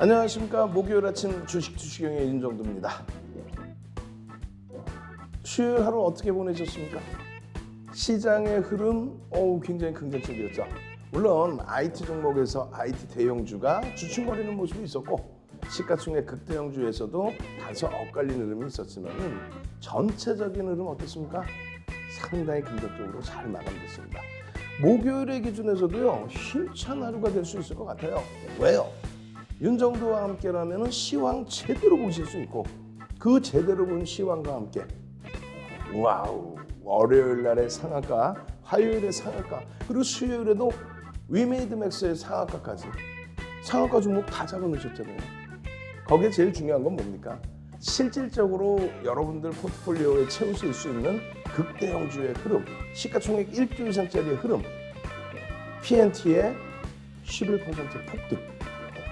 안녕하십니까. 목요일 아침 주식투시경의 윤정두입니다. 수요일 하루 어떻게 보내셨습니까? 시장의 흐름 굉장히 긍정적이었죠. 물론 IT 종목에서 IT 대형주가 주춤거리는 모습이 있었고 시가총액 극대형주에서도 다소 엇갈리는 흐름이 있었지만 전체적인 흐름 어떻습니까? 상당히 긍정적으로 잘 마감됐습니다. 목요일의 기준에서도요, 힘찬 하루가 될 수 있을 것 같아요. 왜요? 윤정두와 함께라면 시황 제대로 보실 수 있고 그 제대로 본 시황과 함께 와우, 월요일 날의 상한가, 화요일의 상한가, 그리고 수요일에도 위메이드맥스의 상한가까지 상한가 종목 다 잡아놓으셨잖아요. 거기에 제일 중요한 건 뭡니까? 실질적으로 여러분들 포트폴리오에 채우실 수 있는 극대형주의 흐름, 시가총액 1조 이상짜리의 흐름, PNT의 11% 폭등,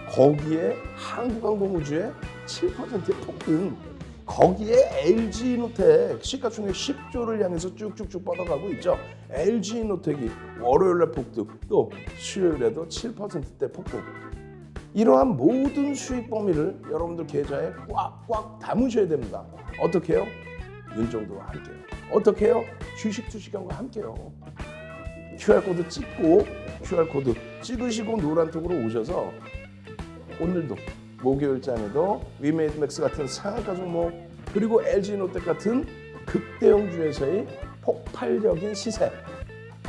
거기에 한국항공우주의 7%의 폭등, 거기에 LG노텍 시가총액 10조를 향해서 쭉쭉쭉 뻗어가고 있죠. LG노텍이 월요일날 폭등, 또 수요일에도 7%대 폭등. 이러한 모든 수익 범위를 여러분들 계좌에 꽉꽉 담으셔야 됩니다. 어떻게 해요? 윤정두와 함께요. 어떻게 해요? 주식투시경과 함께요. QR코드 찍고 QR코드 찍으시고 노란톡으로 오셔서 오늘도 목요일장에도 위메이드맥스 같은 상한가 종목 그리고 LG노텍 같은 극대형주에서의 폭발적인 시세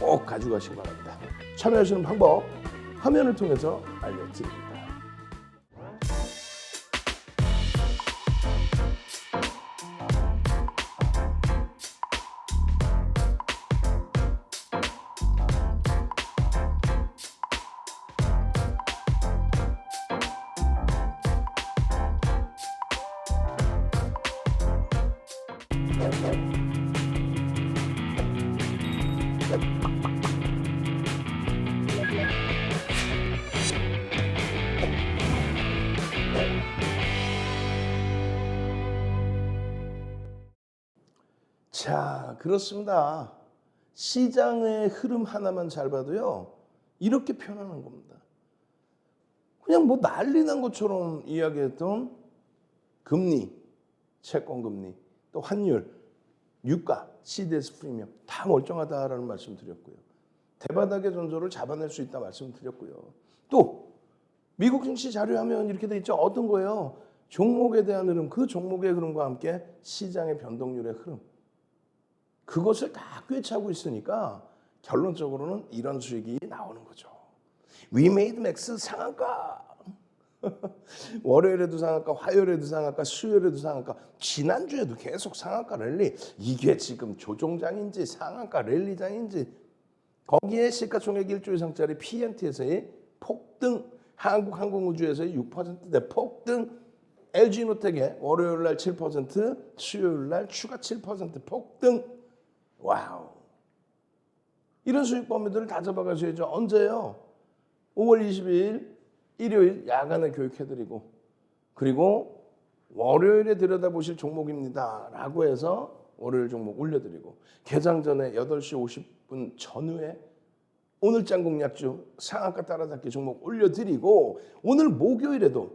꼭 가져가시기 바랍니다. 참여하시는 방법 화면을 통해서 알려드립니다. 자, 그렇습니다. 시장의 흐름 하나만 잘 봐도요, 이렇게 표현하는 겁니다. 그냥 뭐 난리 난 것처럼 이야기했던 금리, 채권금리, 또 환율, 유가, CDS 프리미엄 다 멀쩡하다라는 말씀 드렸고요. 대바닥의 전조를 잡아낼 수 있다 말씀 드렸고요. 또 미국 증시 자료하면 이렇게 돼 있죠. 어떤 거예요? 종목에 대한 흐름, 그 종목의 흐름과 함께 시장의 변동률의 흐름. 그것을 다 꿰차고 있으니까 결론적으로는 이런 수익이 나오는 거죠. 위메이드맥스 상한가. 월요일에도 상한가, 화요일에도 상한가, 수요일에도 상한가, 지난주에도 계속 상한가 랠리. 이게 지금 조종장인지 상한가 랠리장인지. 거기에 시가총액 1조 이상짜리 PNT에서의 폭등, 한국항공우주에서의 6%대 폭등, LG노텍의 월요일날 7%, 수요일날 추가 7% 폭등. 와우. 이런 수익 범위들을 다 잡아가셔야죠. 언제요? 5월 22일 일요일 야간에 교육해드리고, 그리고 월요일에 들여다보실 종목입니다 라고 해서 월요일 종목 올려드리고, 개장 전에 8시 50분 전후에 오늘장 공략주 상한가 따라잡기 종목 올려드리고, 오늘 목요일에도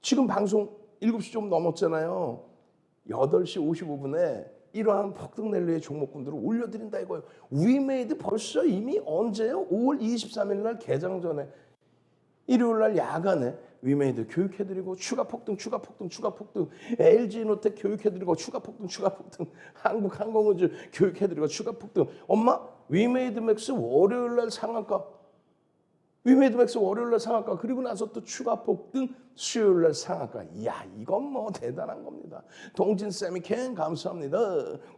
지금 방송 7시 좀 넘었잖아요. 8시 55분에 이러한 폭등 랠리의 종목군들을 올려드린다 이거예요. 위메이드 벌써 이미 언제요? 5월 23일 날 개장 전에 일요일 날 야간에 위메이드 교육해드리고 추가 폭등, 추가 폭등, 추가 폭등, LG노텍 교육해드리고 추가 폭등, 추가 폭등, 한국항공우주 교육해드리고 추가 폭등. 엄마 위메이드맥스 월요일 날 상한가, 위메이드맥스 월요일 날 상한가, 그리고 나서 또 추가 폭등, 수요일 날 상한가. 이야, 이건 뭐 대단한 겁니다. 동진세미캠 감사합니다.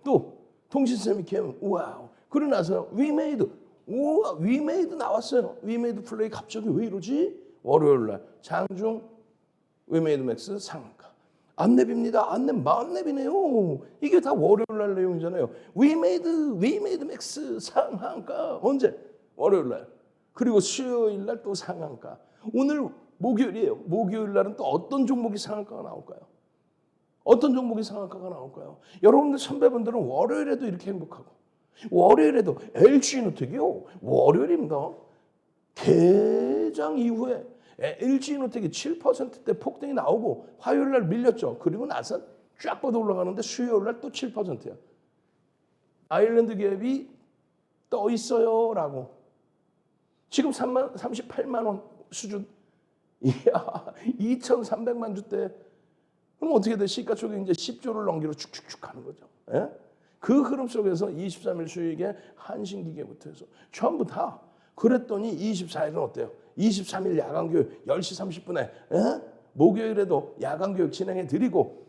또 동진세미캠 와우. 그러고 나서 위메이드, 우와, 위메이드 나왔어요. 위메이드 플레이 갑자기 왜 이러지? 월요일 날 장중 위메이드맥스 상한가. 안랩입니다. 안랩 만랩이네요. 이게 다 월요일 날 내용이잖아요. 위메이드맥스 상한가 언제? 월요일 날. 그리고 수요일 날 또 상한가. 오늘 목요일이에요. 목요일 날은 또 어떤 종목이 상한가가 나올까요? 어떤 종목이 상한가가 나올까요? 여러분들 선배분들은 월요일에도 이렇게 행복하고, 월요일에도 LG노텍이요. 월요일입니다. 개장 이후에 LG노텍이 7%대 폭등이 나오고 화요일 날 밀렸죠. 그리고 나서 쫙 뻗어 올라가는데 수요일 날 또 7%야. 아일랜드 기업이 떠 있어요라고. 지금 38만 원 수준. 이야, 2,300만 주대. 그럼 어떻게 돼? 시가총액 이제 10조를 넘기로 축축축 하는 거죠. 예? 그 흐름 속에서 23일 수익에 한신기계부터 해서 전부 다. 그랬더니 24일은 어때요? 23일 야간교육 10시 30분에 예? 목요일에도 야간교육 진행해 드리고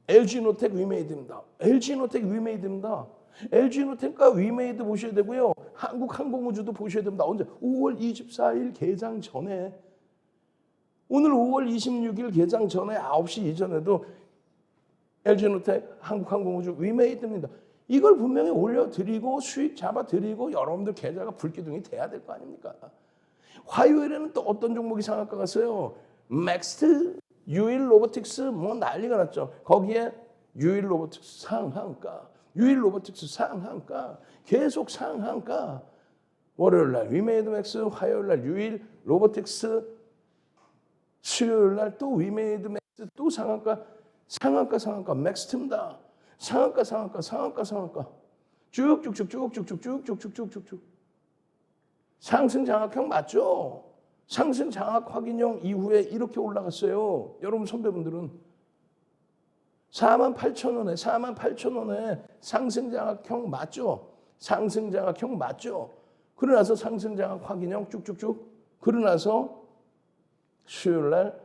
LG노텍 위메이드입니다. LG노텍 위메이드입니다. LG노텍과 위메이드 보셔야 되고요. 한국항공우주도 보셔야 됩니다. 언제? 5월 24일 개장 전에. 오늘 5월 26일 개장 전에 9시 이전에도 LG노텍 한국항공우주 위메이드입니다. 이걸 분명히 올려드리고 수익 잡아드리고 여러분들 계좌가 불기둥이 돼야 될 거 아닙니까? 화요일에는 또 어떤 종목이 상한가 갔어요? 맥스트, 유일 로보틱스 뭐 난리가 났죠. 거기에 유일 로보틱스 상한가, 유일 로보틱스 상한가, 계속 상한가. 월요일날 위메이드 맥스, 화요일날 유일 로보틱스, 수요일날 또 위메이드 맥스 또 상한가, 상한가 맥스트입니다. 상한가 쭉쭉쭉쭉쭉쭉쭉쭉쭉쭉쭉 상승 장악형 맞죠? 상승 장악 확인형 이후에 이렇게 올라갔어요. 여러분 선배분들은 48,000원에 상승 장악형 맞죠? 상승 장악형 맞죠? 그러나서 상승 장악 확인형 쭉쭉쭉 그러나서 수요일 날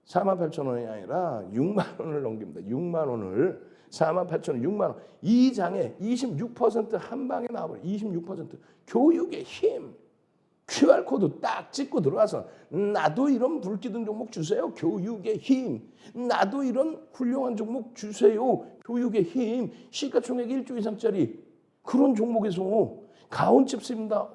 48,000원이 아니라 6만 원을 넘깁니다. 6만 원을 48,000원 6만 원. 이 장에 26% 한 방에 나와버려. 26% 교육의 힘. QR코드 딱 찍고 들어와서 나도 이런 불기둥 종목 주세요. 교육의 힘. 나도 이런 훌륭한 종목 주세요. 교육의 힘. 시가총액 1조 이상짜리 그런 종목에서 가온칩스입니다.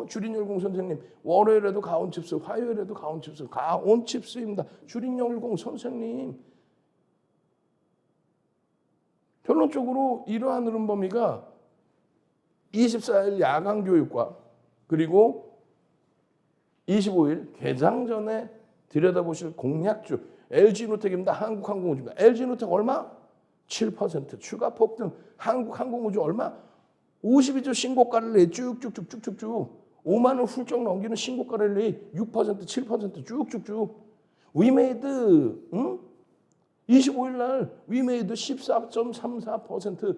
주린열공 선생님. 월요일에도 가온칩스, 화요일에도 가온칩스. 가온칩스입니다. 주린열공 선생님. 결론적으로 이러한 흐름 범위가 24일 야간 교육과 그리고 25일 개장 전에 들여다보실 공략주 LG노텍입니다. 한국항공우주입니다. LG노텍 얼마? 7% 추가 폭등. 한국항공우주 얼마? 52조 신고가를 내 쭉쭉쭉쭉쭉쭉 5만 원 훌쩍 넘기는 신고가를 내 6% 7% 쭉쭉쭉 위메이드 25일 날 위메이드 14.34%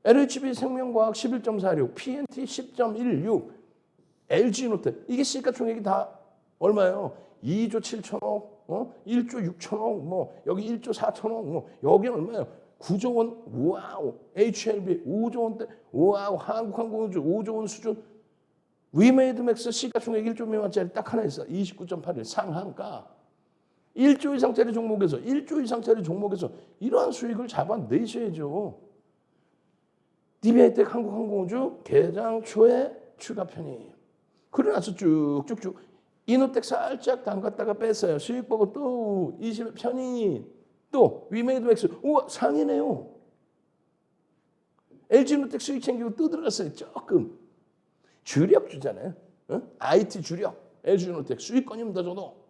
LHB 생명과학 11.46 PNT 10.16 LG노텍 이게 시가총액이 다 얼마예요? 2조 7천억 1조 6천억 뭐 여기 1조 4천억 뭐 여기 얼마예요? 9조 원 와우 HLB 5조 원대 와우 한국항공우주 5조 원 수준 위메이드 맥스 시가총액 1조 미만짜리 딱 하나 있어 29.81 상한가 1조 이상짜리 종목에서 이러한 수익을 잡아내셔야죠. DB하이텍 한국항공우주 개장 초에 추가 편입 그러나서 쭉쭉쭉 이노텍 살짝 담갔다가 뺐어요. 수익 보고 또 20의 편입 또 위메이드 맥스 우와 상이네요. LG노텍 수익 챙기고 또 들어갔어요. 조금 주력주잖아요. IT 주력 LG노텍 수익권입니다. 저도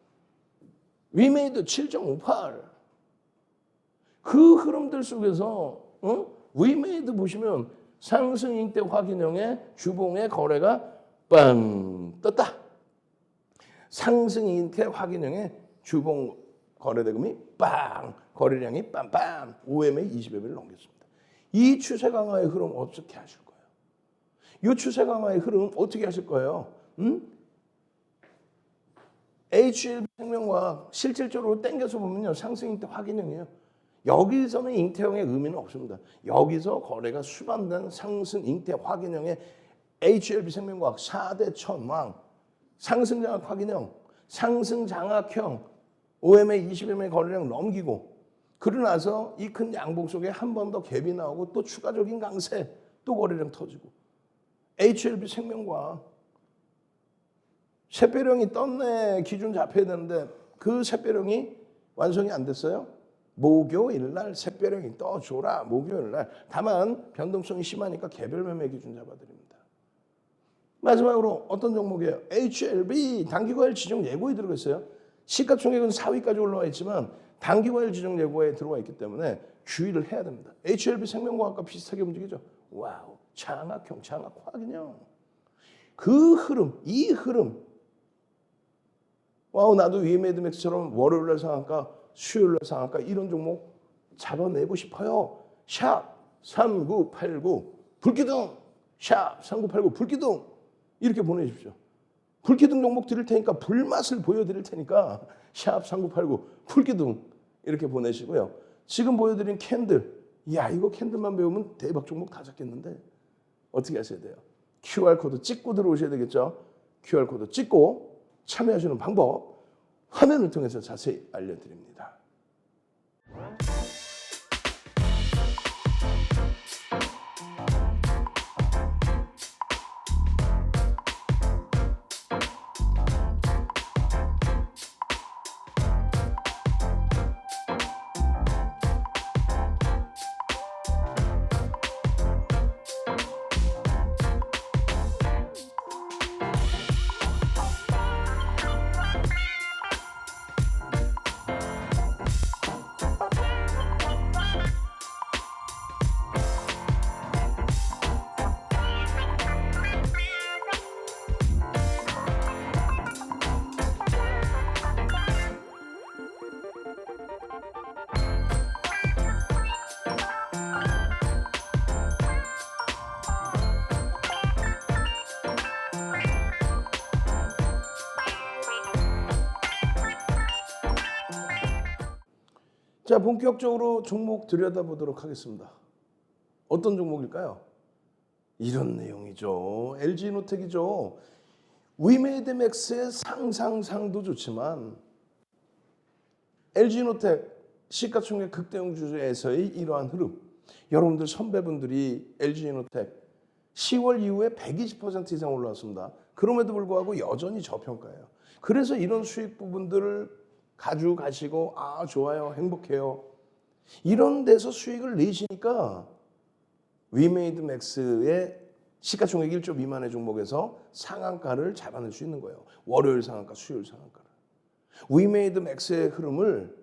위메이드 7.58 그 흐름들 속에서 위메이드 보시면 상승 잉태 확인형의 주봉의 거래가 빵 떴다. 상승 잉태 확인형의 주봉 거래대금이 빵 거래량이 빰빰 OMA 20여배를 넘겼습니다. 이 추세 강화의 흐름 어떻게 하실 거예요? 이 추세 강화의 흐름 어떻게 하실 거예요? HLB 생명과학 실질적으로 땡겨서 보면요. 상승 잉태 확인형이에요. 여기서는 잉태형의 의미는 없습니다. 여기서 거래가 수반된 상승 잉태 확인형의 HLB 생명과학 4대 천왕 상승 장악 확인형 상승 장악형 OMA 20MA 거래량 넘기고 그러나서 이 큰 양봉 속에 한 번 더 갭이 나오고 또 추가적인 강세 또 거래량 터지고 HLB 생명과학 샛별형이 떴네 기준 잡혀야 되는데 그 샛별형이 완성이 안 됐어요. 목요일 날 샛별형이 떠줘라. 목요일 날 다만 변동성이 심하니까 개별 매매 기준 잡아드립니다. 마지막으로 어떤 종목이에요? HLB 단기과열 지정 예고에 들어가 있어요. 시가총액은 4위까지 올라와 있지만 단기과열 지정 예고에 들어와 있기 때문에 주의를 해야 됩니다. HLB 생명과학과 비슷하게 움직이죠. 와우, 장학형, 장학화학이냐. 그 흐름, 이 흐름. 와우, 나도 위메드맥스처럼 월요일날 상한가, 수요일날 상한가 이런 종목 잡아내고 싶어요. 샵 3989 불기둥, 샵 3989 불기둥 이렇게 보내주십시오. 불기둥 종목 드릴 테니까 불맛을 보여드릴 테니까 샵 3989 불기둥 이렇게 보내시고요. 지금 보여드린 캔들, 야 이거 캔들만 배우면 대박 종목 다 잡겠는데 어떻게 하셔야 돼요? QR코드 찍고 들어오셔야 되겠죠. QR코드 찍고 참여하시는 방법 화면을 통해서 자세히 알려드립니다. 자, 본격적으로 종목 들여다보도록 하겠습니다. 어떤 종목일까요? 이런 내용이죠. LG노텍이죠. 위메드맥스의 상상상도 좋지만 LG노텍 시가총액 극대웅주에서의 이러한 흐름. 여러분들 선배분들이 LG노텍 10월 이후에 120% 이상 올라왔습니다. 그럼에도 불구하고 여전히 저평가예요. 그래서 이런 수익 부분들을 가지고 가시고 아 좋아요 행복해요 이런 데서 수익을 내시니까 위메이드맥스의 시가총액 1조 미만의 종목에서 상한가를 잡아낼 수 있는 거예요. 월요일 상한가, 수요일 상한가를. 위메이드맥스의 흐름을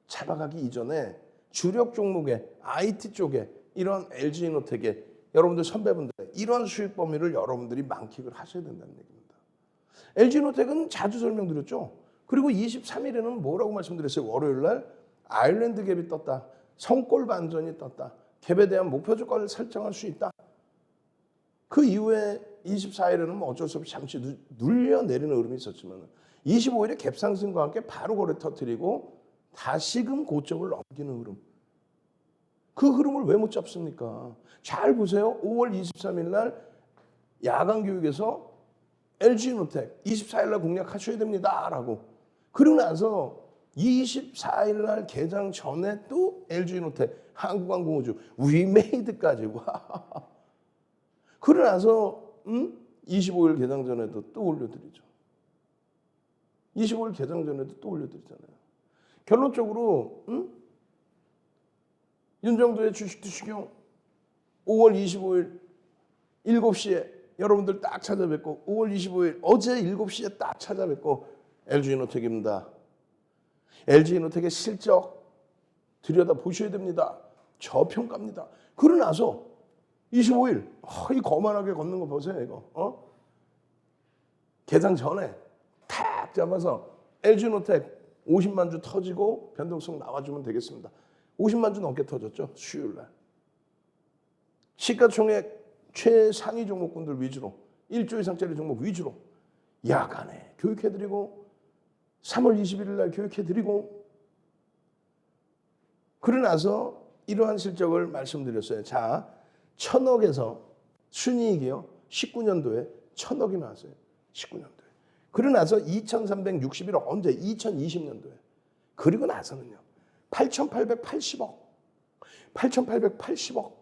잡아가기 이전에 주력 종목의 IT 쪽에 이런 LG노텍의 여러분들 선배분들 이런 수익 범위를 여러분들이 만끽을 하셔야 된다는 얘기입니다. LG노텍은 자주 설명드렸죠. 그리고 23일에는 뭐라고 말씀드렸어요? 월요일날 아일랜드 갭이 떴다. 성골 반전이 떴다. 갭에 대한 목표 조건을 설정할 수 있다. 그 이후에 24일에는 뭐 어쩔 수 없이 잠시 눌려내리는 흐름이 있었지만 25일에 갭 상승과 함께 바로 거래 터뜨리고 다시금 고점을 넘기는 흐름. 그 흐름을 왜 못 잡습니까? 잘 보세요. 5월 23일 날 야간 교육에서 LG노텍 24일 날 공략하셔야 됩니다라고. 그러고 나서 24일 날 개장 전에 또 LG노텍, 한국항공우주, 위메이드까지 와. 그러고 나서 25일 개장 전에도 또 올려드리죠. 25일 개장 전에도 또 올려드리잖아요. 결론적으로 윤정도의 주식투시경 5월 25일 7시에 여러분들 딱 찾아뵙고 5월 25일 어제 7시에 딱 찾아뵙고 LG노텍입니다. LG노텍의 실적 들여다보셔야 됩니다. 저평가입니다. 그러고 나서 25일 이 거만하게 걷는 거 보세요. 이거 개장 전에 탁 잡아서 LG노텍 50만 주 터지고 변동성 나와주면 되겠습니다. 50만 주 넘게 터졌죠. 수요일날. 시가총액 최상위 종목군들 위주로 1조 이상짜리 종목 위주로 야간에 교육해드리고 3월 21일 날 교육해드리고 그러고 나서 이러한 실적을 말씀드렸어요. 자, 1,000억에서 순이익이요. 19년도에 1,000억이 나왔어요. 19년도에. 그러고 나서 2,361억 언제? 2020년도에. 그리고 나서는요. 8,880억. 8,880억.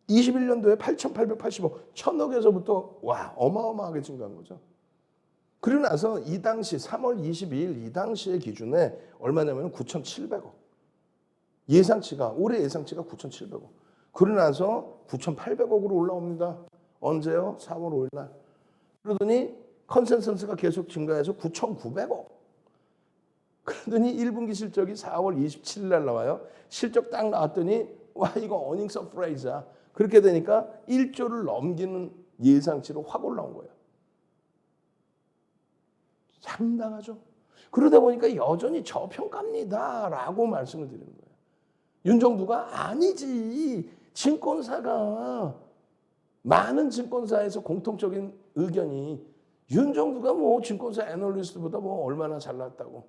21년도에 8,880억. 1,000억에서부터 와 어마어마하게 증가한 거죠. 그러고 나서 이 당시 3월 22일 이 당시의 기준에 얼마냐면 9,700억. 예상치가 올해 예상치가 9,700억. 그러고 나서 9,800억으로 올라옵니다. 언제요? 4월 5일 날. 그러더니 컨센서스가 계속 증가해서 9,900억. 그러더니 1분기 실적이 4월 27일 날 나와요. 실적 딱 나왔더니 와 이거 어닝 서프라이즈야. 그렇게 되니까 1조를 넘기는 예상치로 확 올라온 거예요. 상당하죠. 그러다 보니까 여전히 저평가입니다라고 말씀을 드리는 거예요. 윤정두가 아니지. 증권사가 많은 증권사에서 공통적인 의견이 윤정두가 뭐 증권사 애널리스트보다 뭐 얼마나 잘났다고.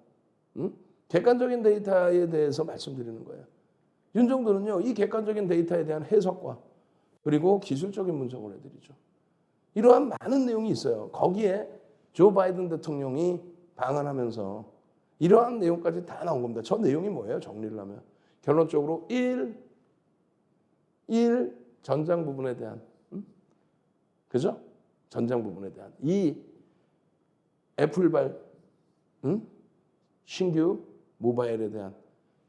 응? 객관적인 데이터에 대해서 말씀드리는 거예요. 윤정두는요. 이 객관적인 데이터에 대한 해석과 그리고 기술적인 분석을 해드리죠. 이러한 많은 내용이 있어요. 거기에 조 바이든 대통령이 방한하면서 이러한 내용까지 다 나온 겁니다. 저 내용이 뭐예요? 정리를 하면. 결론적으로 1. 전장 부분에 대한 그죠? 전장 부분에 대한 2. 애플발 신규 모바일에 대한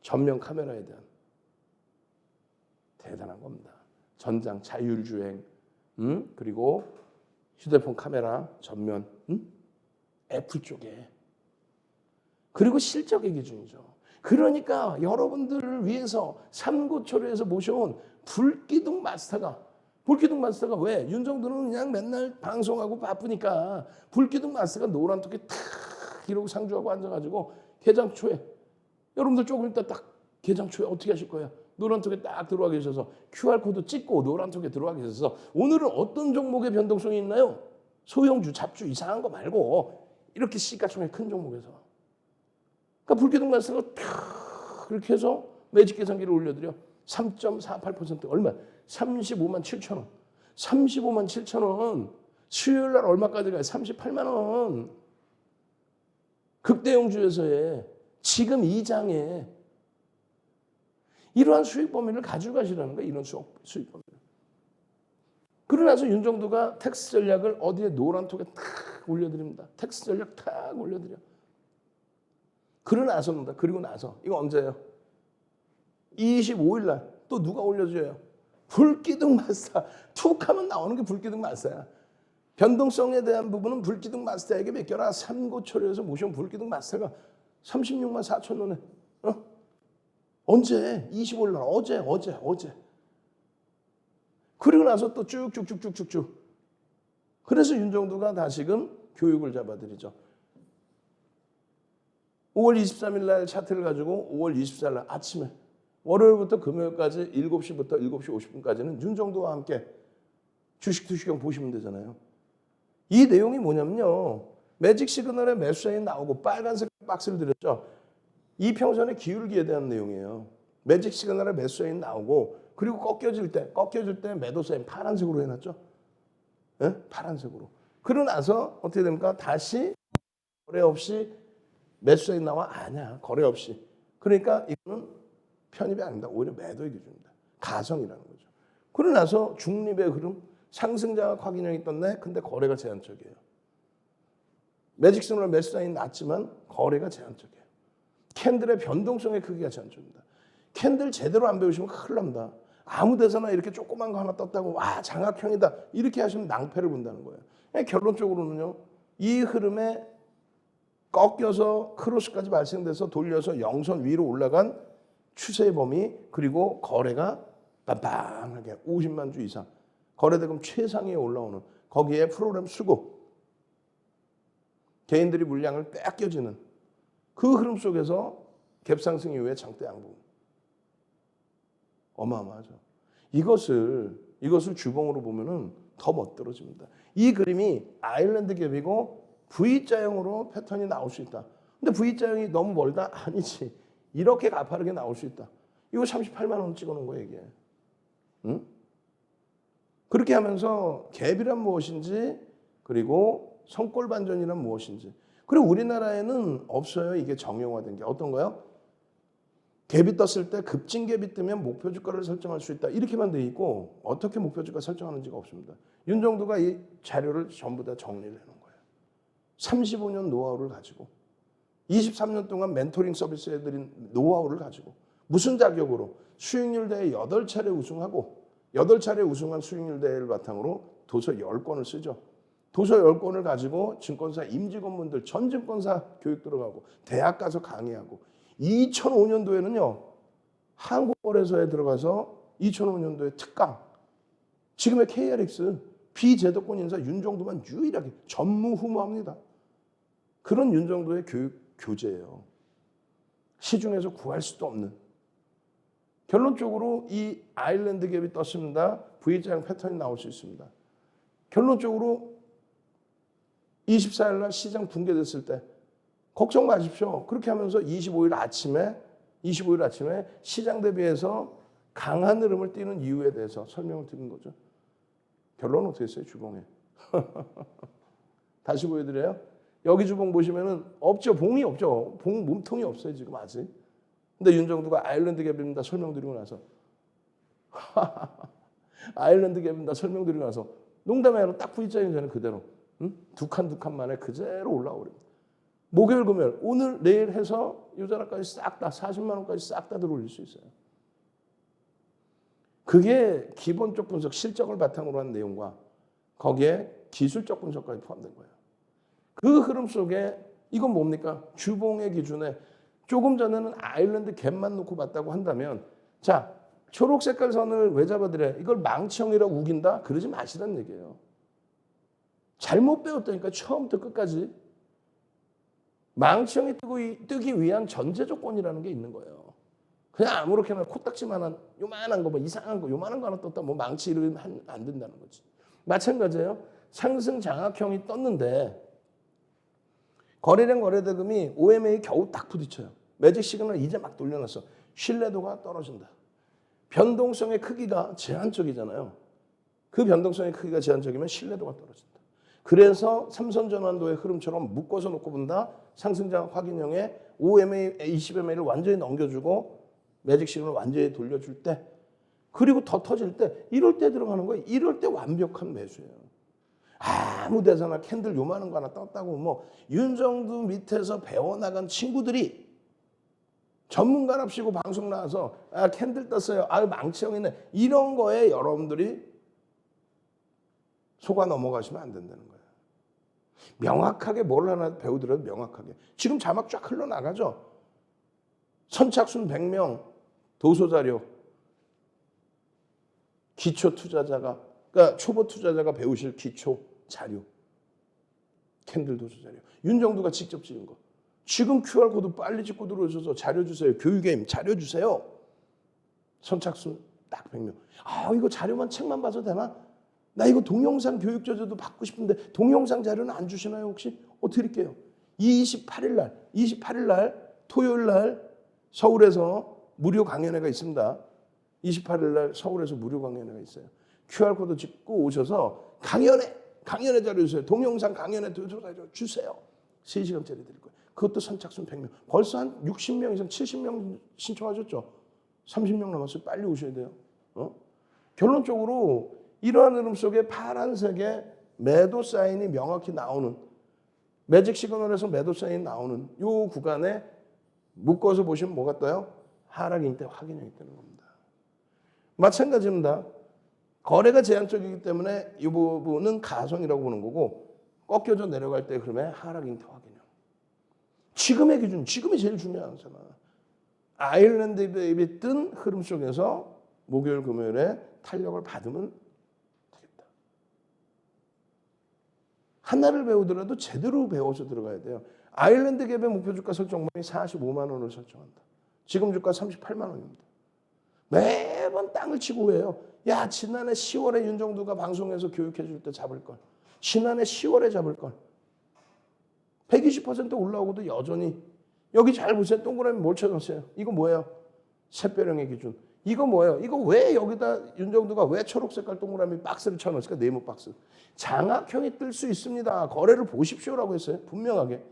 전면 카메라에 대한 대단한 겁니다. 전장 자율주행 그리고 휴대폰 카메라 전면 애플 쪽에 그리고 실적의 기준이죠. 그러니까 여러분들을 위해서 삼고초려에서 모셔온 불기둥 마스터가 왜? 윤정두는 그냥 맨날 방송하고 바쁘니까 불기둥 마스터가 노란 토끼 탁 이러고 상주하고 앉아가지고 개장 초에 여러분들 조금 이따 딱 개장 초에 어떻게 하실 거예요? 노란 톡에 딱 들어와 계셔서 QR코드 찍고 노란 톡에 들어와 계셔서 오늘은 어떤 종목의 변동성이 있나요? 소형주, 잡주 이상한 거 말고 이렇게 시가총액 큰 종목에서 그러니까 불기둥 마스터가 탁 이렇게 해서 매직 계산기를 올려드려 3.48% 얼마? 35만 7천 원. 35만 7천 원. 수요일 날 얼마까지 가요? 38만 원. 극대용주에서의 지금 이 장에 이러한 수익 범위를 가지고 가시라는 거예요. 이런 수익 범위를. 그러나서 윤정두가 텍스 전략을 어디에 노란 톡에 탁 올려드립니다. 텍스 전략 탁 올려드려. 그러나서입니다. 그리고 나서 이거 언제예요? 25일 날 또 누가 올려줘요? 불기둥 마스터. 툭 하면 나오는 게 불기둥 마스터야. 변동성에 대한 부분은 불기둥 마스터에게 맡겨라. 삼고초려에서 모셔온 불기둥 마스터가 36만 4천 원에 언제? 25일 날 어제. 그리고 나서 또 쭉쭉쭉쭉쭉쭉. 그래서 윤정두가 다시금 교육을 잡아드리죠. 5월 23일 날 차트를 가지고 5월 24일 날 아침에 월요일부터 금요일까지 7시부터 7시 50분까지는 윤정두와 함께 주식 투시경 보시면 되잖아요. 이 내용이 뭐냐면요. 매직 시그널에 매수 사인 나오고 빨간색 박스를 드렸죠. 이평선의 기울기에 대한 내용이에요. 매직 시그널에 매수 사인 나오고 그리고 꺾여질 때 매도 사인 파란색으로 해놨죠. 네? 파란색으로. 그러고 나서 어떻게 됩니까? 다시 거래 없이 매수 사인 나와? 아니야. 거래 없이. 그러니까 이거는 편입이 아닙니다. 오히려 매도의 기준입니다. 가성이라는 거죠. 그러고 나서 중립의 흐름, 상승장악 확인형이 떴네. 근데 거래가 제한적이에요. 매직 시그널 매수 사인 낮지만 거래가 제한적이에요. 캔들의 변동성의 크기가 제한적입니다. 캔들 제대로 안 배우시면 큰일 납니다. 아무 데서나 이렇게 조그만 거 하나 떴다고 와 장악형이다 이렇게 하시면 낭패를 본다는 거예요. 결론적으로는요. 이 흐름에 꺾여서 크로스까지 발생돼서 돌려서 영선 위로 올라간 추세의 범위 그리고 거래가 빵빵하게 50만 주 이상 거래대금 최상위에 올라오는 거기에 프로그램 수급 개인들이 물량을 뺏겨지는 그 흐름 속에서 갭상승 이후에 장대 양봉 어마어마하죠. 이것을 주봉으로 보면은 더 멋들어집니다. 이 그림이 아일랜드 갭이고 V자형으로 패턴이 나올 수 있다. 근데 V자형이 너무 멀다? 아니지. 이렇게 가파르게 나올 수 있다. 이거 38만 원 찍어놓은 거예요, 이게. 응? 그렇게 하면서 갭이란 무엇인지 그리고 성골 반전이란 무엇인지 그리고 우리나라에는 없어요. 이게 정형화된 게 어떤 거요? 갭이 떴을 때 급진 갭이 뜨면 목표 주가를 설정할 수 있다. 이렇게만 돼 있고 어떻게 목표 주가 설정하는지가 없습니다. 윤정두가 이 자료를 전부 다 정리를 해놓은 거예요. 35년 노하우를 가지고 23년 동안 멘토링 서비스 해드린 노하우를 가지고 무슨 자격으로 수익률 대회 8차례 우승하고 8차례 우승한 수익률 대회를 바탕으로 도서 10권을 쓰죠. 도서 10권을 가지고 증권사 임직원분들 전 증권사 교육 들어가고 대학 가서 강의하고 2005년도에는요. 한국거래소에 들어가서 2005년도에 특강 지금의 KRX 비제도권 인사 윤정도만 유일하게 전무후무합니다. 그런 윤정도의 교육 교재예요. 시중에서 구할 수도 없는. 결론적으로 이 아일랜드 갭이 떴습니다. V자형 패턴이 나올 수 있습니다. 결론적으로 24일 날 시장 붕괴됐을 때 걱정 마십시오. 그렇게 하면서 25일 아침에 시장 대비해서 강한 흐름을 띠는 이유에 대해서 설명을 드린 거죠. 결론은 어떻게 했어요? 주봉에. 다시 보여드려요. 여기 주봉 보시면은 없죠. 봉이 없죠. 봉 몸통이 없어요. 지금 아직. 근데 윤정도가 아일랜드 갭입니다. 설명드리고 나서 아일랜드 갭입니다. 설명드리고 나서 농담이 아니라 딱 V자인 전에 그대로 두 칸 만에 그대로 올라오랍니다. 목요일 금요일 오늘 내일 해서 이 자리까지 싹 다 40만 원까지 싹 다 들어올릴 수 있어요. 그게 기본적 분석 실적을 바탕으로 한 내용과 거기에 기술적 분석까지 포함된 거예요. 그 흐름 속에 이건 뭡니까? 주봉의 기준에 조금 전에는 아일랜드 갭만 놓고 봤다고 한다면 자 초록 색깔 선을 왜 잡아드려? 이걸 망치형이라고 우긴다? 그러지 마시라는 얘기예요. 잘못 배웠다니까 처음부터 끝까지. 망치형이 뜨기 위한 전제 조건이라는 게 있는 거예요. 그냥 아무렇게나 코딱지만한 요만한 거 뭐 이상한 거 요만한 거 하나 떴다 뭐 망치 이러면 안 된다는 거지. 마찬가지예요. 상승 장악형이 떴는데 거래량 거래대금이 OMA 겨우 딱 부딪혀요. 매직 시그널 이제 막 돌려놨어. 신뢰도가 떨어진다. 변동성의 크기가 제한적이잖아요. 그 변동성의 크기가 제한적이면 신뢰도가 떨어진다. 그래서 삼선 전환도의 흐름처럼 묶어서 놓고 본다. 상승장 확인형의 OMA, 20MA를 완전히 넘겨주고 매직 시그널을 완전히 돌려줄 때 그리고 더 터질 때 이럴 때 들어가는 거예요. 이럴 때 완벽한 매수예요. 아무 데서나 캔들 요만한 거 하나 떴다고 뭐 윤정도 밑에서 배워나간 친구들이 전문가랍시고 방송 나와서 아 캔들 떴어요. 아 망치형이네. 이런 거에 여러분들이 속아 넘어가시면 안 된다는 거예요. 명확하게 뭘 하나 배우더라도 명확하게. 지금 자막 쫙 흘러나가죠. 선착순 100명 도서자료 기초 투자자가 그러니까 초보 투자자가 배우실 기초 자료 캔들 도서자료 윤정도가 직접 찍은 거. 지금 QR코드 빨리 찍고 들어오셔서 자료 주세요. 교육게임 자료 주세요. 선착순 딱 100명. 아 이거 자료만 책만 봐서 되나? 나 이거 동영상 교육 자료도 받고 싶은데 동영상 자료는 안 주시나요 혹시? 드릴게요. 28일 날 토요일 날 서울에서 무료 강연회가 있습니다. 28일 날 서울에서 무료 강연회가 있어요. QR코드 찍고 오셔서 강연회 자료 주세요. 동영상 강연회 주세요. 3시간짜리 드릴 거예요. 그것도 선착순 100명. 벌써 한 60명 이상 70명 신청하셨죠? 30명 남았어요. 빨리 오셔야 돼요. 결론적으로 이러한 흐름 속에 파란색의 매도 사인이 명확히 나오는 매직 시그널에서 매도 사인이 나오는 이 구간에 묶어서 보시면 뭐가 떠요? 하락 인대 확인형이 뜨는 겁니다. 마찬가지입니다. 거래가 제한적이기 때문에 이 부분은 가성이라고 보는 거고 꺾여져 내려갈 때 그러면 하락 인대 확인형. 지금의 기준, 지금이 제일 중요하잖아. 아일랜드 갭이 뜬 흐름 속에서 목요일 금요일에 탄력을 받으면 되겠다. 하나를 배우더라도 제대로 배워서 들어가야 돼요. 아일랜드 갭의 목표 주가 설정만이 45만 원을 설정한다. 지금 주가 38만 원입니다. 매번 땅을 치고 해요. 야 지난해 10월에 윤정도가 방송에서 교육해 줄 때 잡을 걸. 지난해 10월에 잡을 걸. 120% 올라오고도 여전히 여기 잘 보세요. 동그라미 뭘 쳐놨어요? 이거 뭐예요? 샛별형의 기준. 이거 뭐예요? 이거 왜 여기다 윤정도가 왜 초록색깔 동그라미 박스를 쳐놨을까? 네모 박스. 장악형이 뜰 수 있습니다. 거래를 보십시오라고 했어요. 분명하게.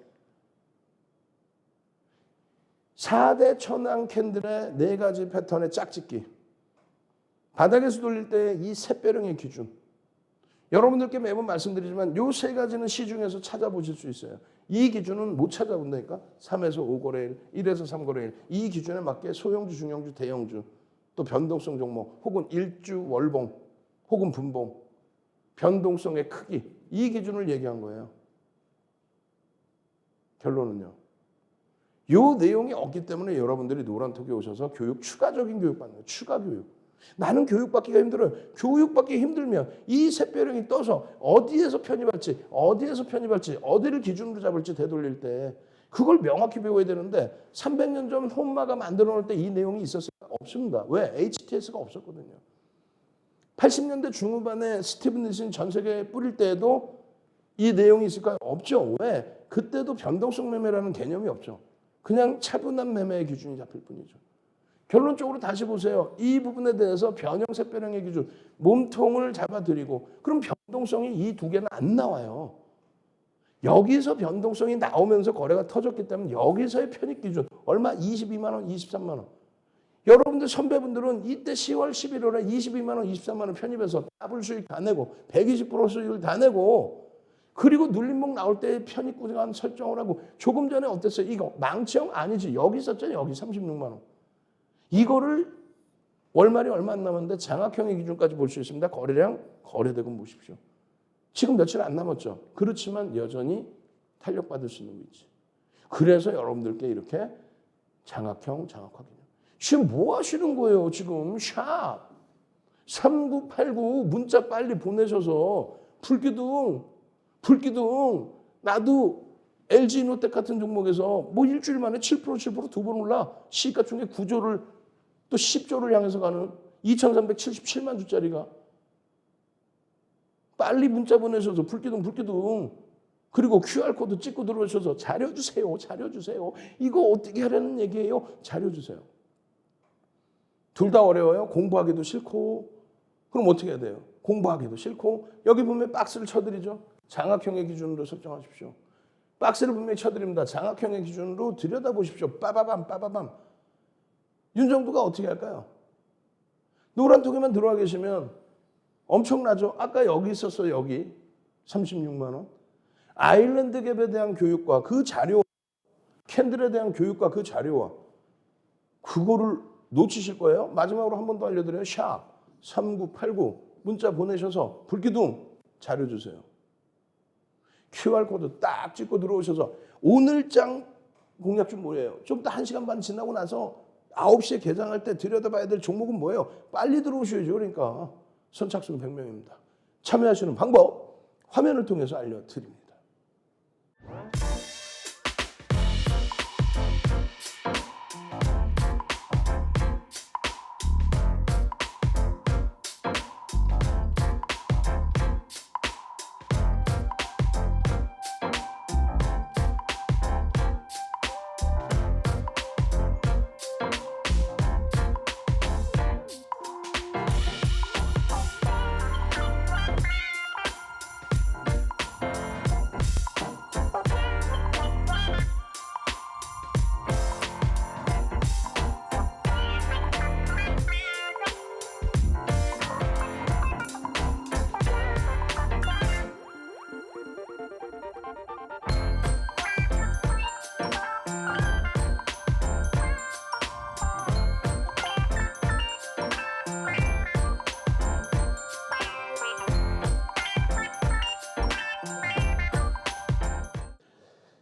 4대 천왕 캔들의 4가지 패턴의 짝짓기. 바닥에서 돌릴 때 이 샛별형의 기준. 여러분들께 매번 말씀드리지만 이 3가지는 시중에서 찾아보실 수 있어요. 이 기준은 못 찾아본다니까. 3에서 5거래일, 1에서 3거래일. 이 기준에 맞게 소형주, 중형주, 대형주, 또 변동성 종목, 혹은 일주, 월봉, 혹은 분봉. 변동성의 크기, 이 기준을 얘기한 거예요. 결론은요. 이 내용이 없기 때문에 여러분들이 노란톡에 오셔서 추가적인 교육 받는 거예요. 추가 교육. 나는 교육받기가 힘들어요. 교육받기 힘들면 이 샛별형이 떠서 어디에서 편입할지, 어디를 기준으로 잡을지 되돌릴 때 그걸 명확히 배워야 되는데 300년 전 혼마가 만들어 놓을 때 이 내용이 있었을까? 없습니다. 왜? HTS가 없었거든요. 80년대 중후반에 스티븐 니슨 전 세계에 뿌릴 때에도 이 내용이 있을까요? 없죠. 왜? 그때도 변동성 매매라는 개념이 없죠. 그냥 차분한 매매의 기준이 잡힐 뿐이죠. 결론적으로 다시 보세요. 이 부분에 대해서 변형, 샛별형의 기준, 몸통을 잡아드리고 그럼 변동성이 이 두 개는 안 나와요. 여기서 변동성이 나오면서 거래가 터졌기 때문에 여기서의 편입 기준 얼마? 22만 원, 23만 원. 여러분들 선배분들은 이때 10월, 11월에 22만 원, 23만 원 편입해서 더블 수익 다 내고 120% 수익을 다 내고 그리고 눌림목 나올 때 편입 구간 설정을 하고 조금 전에 어땠어요? 이거 망치형 아니지. 여기 있었잖아요. 여기 36만 원. 이거를 월말이 얼마 안 남았는데 장악형의 기준까지 볼 수 있습니다. 거래량, 거래대금 보십시오. 지금 며칠 안 남았죠. 그렇지만 여전히 탄력받을 수 있는 위치. 그래서 여러분들께 이렇게 장악형, 장악화기념. 지금 뭐 하시는 거예요? 지금 샵 3989 문자 빨리 보내셔서 불기둥 나도 LG노텍 같은 종목에서 뭐 일주일 만에 7% 두 번 올라 시가총액 9조를 또 10조를 향해서 가는 2377만 주짜리가 빨리 문자 보내셔서 불기둥 그리고 QR코드 찍고 들어오셔서 자료 주세요. 이거 어떻게 하려는 얘기예요? 자료 주세요. 둘 다 어려워요. 공부하기도 싫고 그럼 어떻게 해야 돼요? 공부하기도 싫고 여기 보면 박스를 쳐드리죠. 장악형의 기준으로 설정하십시오. 박스를 분명히 쳐드립니다. 장악형의 기준으로 들여다보십시오. 빠바밤. 윤정두가 어떻게 할까요? 노란톡에만 들어와 계시면 엄청나죠. 아까 여기 있었어요. 여기 36만 원. 아일랜드 갭에 대한 교육과 그 자료, 캔들에 대한 교육과 그 자료와 그거를 놓치실 거예요. 마지막으로 한 번 더 알려드려요. 샵 3989 문자 보내셔서 불기둥 자료 주세요. QR코드 딱 찍고 들어오셔서 오늘장 공략중 뭐예요? 좀 이따 1시간 반 지나고 나서 9시에 개장할 때 들여다봐야 될 종목은 뭐예요? 빨리 들어오셔야죠. 그러니까 선착순 100명입니다. 참여하시는 방법 화면을 통해서 알려드립니다.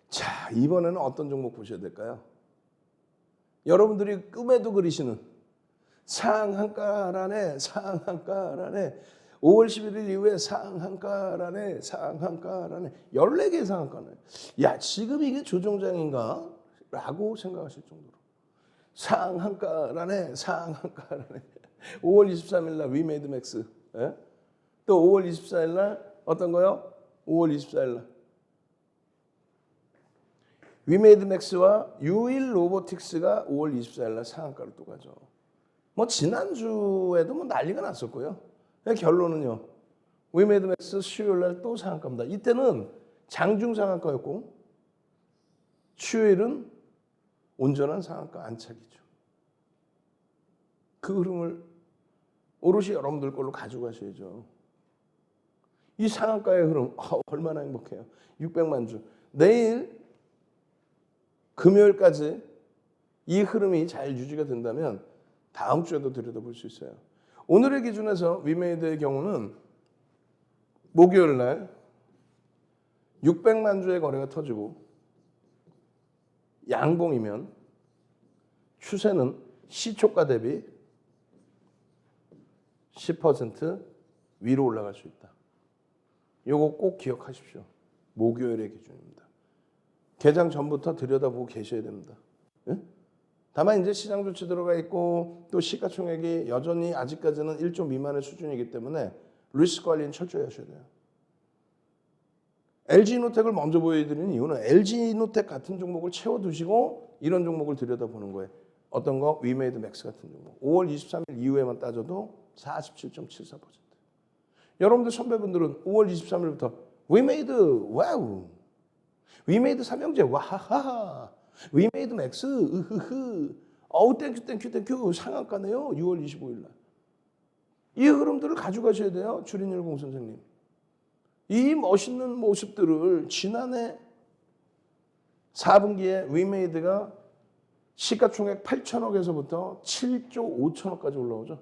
자, 이번에는 어떤 종목 보셔야 될까요? 여러분들이 꿈에도 그리시는 상한가란에 5월 11일 이후에 상한가란에 14개의 상한가네. 야, 지금 이게 조정장인가? 라고 생각하실 정도로 상한가란에 5월 23일 날 위메이드 맥스, 예? 또 5월 24일 날 어떤 거요? 5월 24일 날 위메이드 맥스와 유일 로보틱스가 5월 24일 날 상한가를 또 가죠. 뭐 지난주에도 뭐 난리가 났었고요. 결론은요. 위메이드 맥스 수요일 날 또 상한가입니다. 이때는 장중 상한가였고 수요일은 온전한 상한가 안착이죠. 그 흐름을 오롯이 여러분들 걸로 가져가셔야죠. 이 상한가의 흐름 얼마나 행복해요. 600만 주. 내일 금요일까지 이 흐름이 잘 유지가 된다면 다음 주에도 들여다볼 수 있어요. 오늘의 기준에서 위메이드의 경우는 목요일 날 600만 주의 거래가 터지고 양봉이면 추세는 시초가 대비 10% 위로 올라갈 수 있다. 이거 꼭 기억하십시오. 목요일의 기준입니다. 개장 전부터 들여다보고 계셔야 됩니다. 예? 다만 이제 시장 조치 들어가 있고 또 시가총액이 여전히 아직까지는 1조 미만의 수준이기 때문에 리스크 관리는 철저히 하셔야 돼요. LG노텍을 먼저 보여드리는 이유는 LG노텍 같은 종목을 채워두시고 이런 종목을 들여다보는 거예요. 어떤 거? 위메이드 맥스 같은 종목. 5월 23일 이후에만 따져도 47.74%. 여러분들 선배분들은 5월 23일부터 위메이드 와우, 위메이드 삼형제 와하하, 위메이드 맥스 으흐흐, 어우 땡큐 상한가네요. 6월 25일 날. 이 흐름들을 가져가셔야 돼요. 주린일공 선생님. 이 멋있는 모습들을 지난해 4분기에 위메이드가 시가총액 8천억에서부터 7조 5천억까지 올라오죠.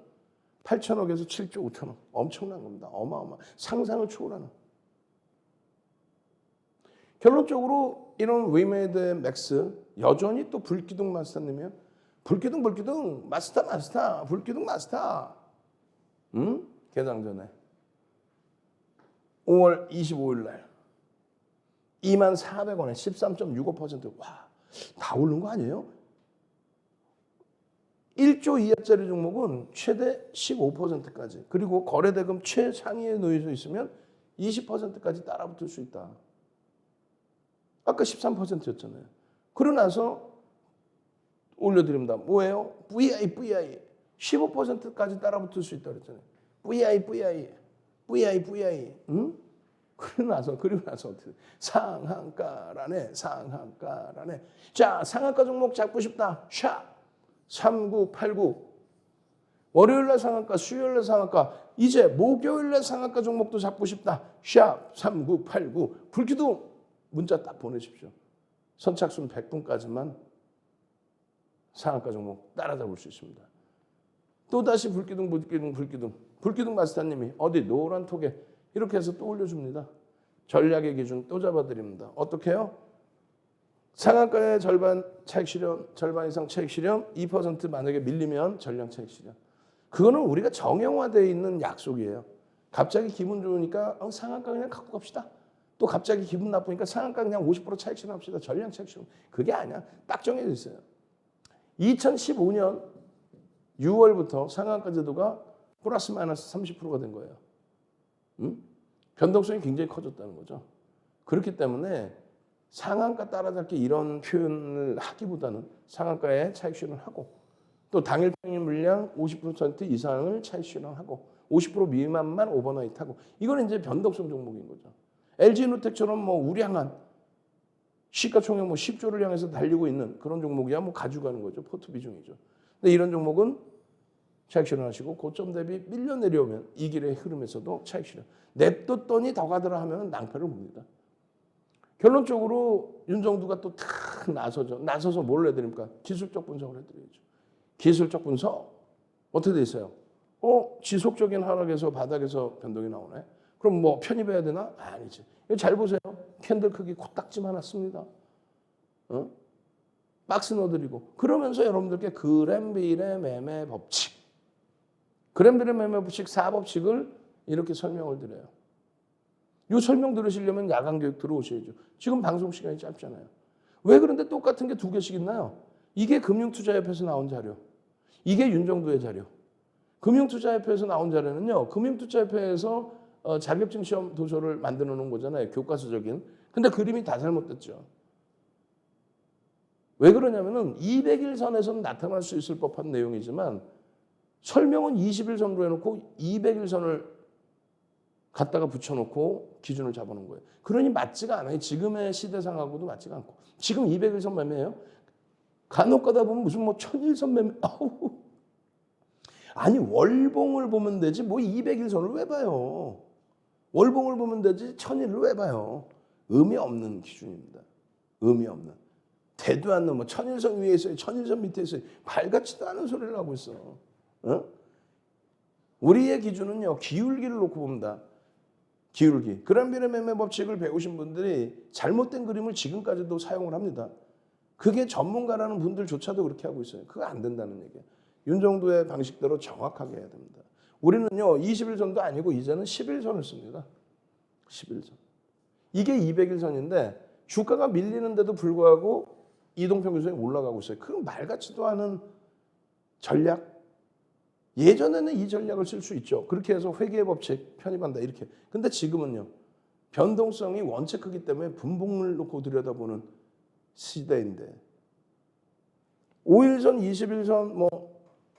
8천억에서 7조 5천억. 엄청난 겁니다. 어마어마. 상상을 초월하는. 결론적으로 이런 위메이드의 맥스 여전히 또 불기둥 마스터님이요. 불기둥 마스터 불기둥 마스터. 개장 전에 5월 25일 날 24,400원에 13.65%. 와, 다 오른 거 아니에요? 1조 이하짜리 종목은 최대 15%까지, 그리고 거래대금 최상위에 놓여져 있으면 20%까지 따라붙을 수 있다. 아까 13%였잖아요. 그러고 나서 올려드립니다. 뭐예요? VI 15%까지 따라붙을 수 있다 그랬잖아요. VI 응? 그리고 나서 어떻게 상한가라네. 자, 상한가 종목 잡고 싶다. 샵 3989. 월요일날 상한가, 수요일날 상한가, 이제 목요일날 상한가 종목도 잡고 싶다. 샵 3989. 불기둥 문자 딱 보내십시오. 선착순 100분까지만 상한가 종목 따라잡을 수 있습니다. 또다시 불기둥 마스터님이 어디 노란 톡에 이렇게 해서 또 올려줍니다. 전략의 기준 또 잡아드립니다. 어떻게 해요? 상한가의 절반 차익 실현, 절반 이상 차익 실현, 2% 만약에 밀리면 전량 차익 실현. 그거는 우리가 정형화되어 있는 약속이에요. 갑자기 기분 좋으니까 상한가 그냥 갖고 갑시다. 또 갑자기 기분 나쁘니까 상한가 그냥 50% 차익 실현합시다. 전량 차익 실현. 그게 아니야. 딱 정해져 있어요. 2015년 6월부터 상한가 제도가 플러스 마이너스 30%가 된 거예요. 변동성이 굉장히 커졌다는 거죠. 그렇기 때문에 상한가 따라잡기 이런 표현을 하기보다는 상한가에 차익 실현을 하고, 또 당일 평균 물량 50% 이상을 차익 실현하고 50% 미만만 오버나이트하고, 이건 이제 변동성 종목인 거죠. LG노텍처럼 뭐 우량한 시가총액 뭐 10조를 향해서 달리고 있는 그런 종목이야 뭐 가져가는 거죠. 포트 비중이죠. 근데 이런 종목은 차익 실현하시고 고점 대비 밀려 내려오면 이 길의 흐름에서도 차익 실현. 냅뒀더니 더 가더라 하면 낭패를 봅니다. 결론적으로 윤정두가 또 탁 나서죠. 나서서 뭘 해드립니까? 기술적 분석을 해드려야죠. 기술적 분석 어떻게 돼 있어요? 지속적인 하락에서 바닥에서 변동이 나오네. 그럼 뭐 편입해야 되나? 아니지. 이거 잘 보세요. 캔들 크기 코딱지만 났습니다. 박스 넣어드리고, 그러면서 여러분들께 그램빌의 매매 법칙, 그램빌의 매매 법칙 4법칙을 이렇게 설명을 드려요. 이 설명 들으시려면 야간 교육 들어오셔야죠. 지금 방송 시간이 짧잖아요. 왜 그런데 똑같은 게 두 개씩 있나요? 이게 금융투자협회에서 나온 자료, 이게 윤정두의 자료. 금융투자협회에서 나온 자료는요, 금융투자협회에서 자격증 시험 도서를 만들어 놓은 거잖아요. 교과서적인. 근데 그림이 다 잘못됐죠. 왜 그러냐면은 200일선에서는 나타날 수 있을 법한 내용이지만 설명은 20일선으로 해놓고 200일선을 갖다가 붙여놓고 기준을 잡아놓은 거예요. 그러니 맞지가 않아요. 지금의 시대상하고도 맞지가 않고. 지금 200일선 매매예요. 간혹 가다 보면 무슨 뭐 1000일선 매매. 아니 월봉을 보면 되지 뭐 200일선을 왜 봐요. 월봉을 보면 되지 1000일을 왜 봐요. 의미 없는 기준입니다. 의미 없는. 되도 않는 뭐 1000일선 위에 있어요. 1000일선 밑에 있어요. 발같지도 않은 소리를 하고 있어. 우리의 기준은요. 기울기를 놓고 봅니다. 기울기. 그란비례 매매 법칙을 배우신 분들이 잘못된 그림을 지금까지도 사용을 합니다. 그게 전문가라는 분들조차도 그렇게 하고 있어요. 그거 안 된다는 얘기예요. 이 정도의 방식대로 정확하게 해야 됩니다. 우리는요 20일선도 아니고 이제는 11선을 씁니다. 11선. 이게 200일선인데 주가가 밀리는데도 불구하고 이동평균선이 올라가고 있어요. 그건 말 같지도 않은 전략. 예전에는 이 전략을 쓸 수 있죠. 그렇게 해서 회계의 법칙 편입한다 이렇게. 근데 지금은요. 변동성이 원체 크기 때문에 분봉을 놓고 들여다보는 시대인데 5일선, 20일선 뭐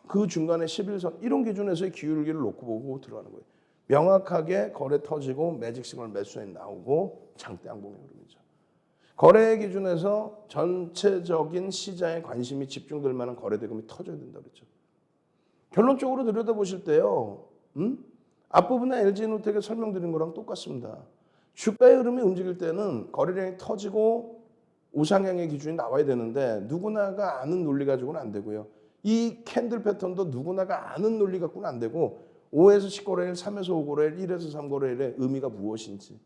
그 중간에 11선 이런 기준에서의 기울기를 놓고 보고 들어가는 거예요. 명확하게 거래 터지고 매직 시그널 매수에 나오고 장대 양봉의 흐름이죠. 거래 기준에서 전체적인 시장에 관심이 집중될 만한 거래 대금이 터져야 된다고 그랬죠. 결론적으로 들여다보실 때요. 앞부분에 LG노텍에 설명드린 거랑 똑같습니다. 주가의 흐름이 움직일 때는 거래량이 터지고 우상향의 기준이 나와야 되는데 누구나가 아는 논리 가지고는 안 되고요. 이 캔들 패턴도 누구나가 아는 논리 갖고는 안 되고 5에서 10거래일, 3에서 5거래일, 1에서 3거래일의 의미가 무엇인지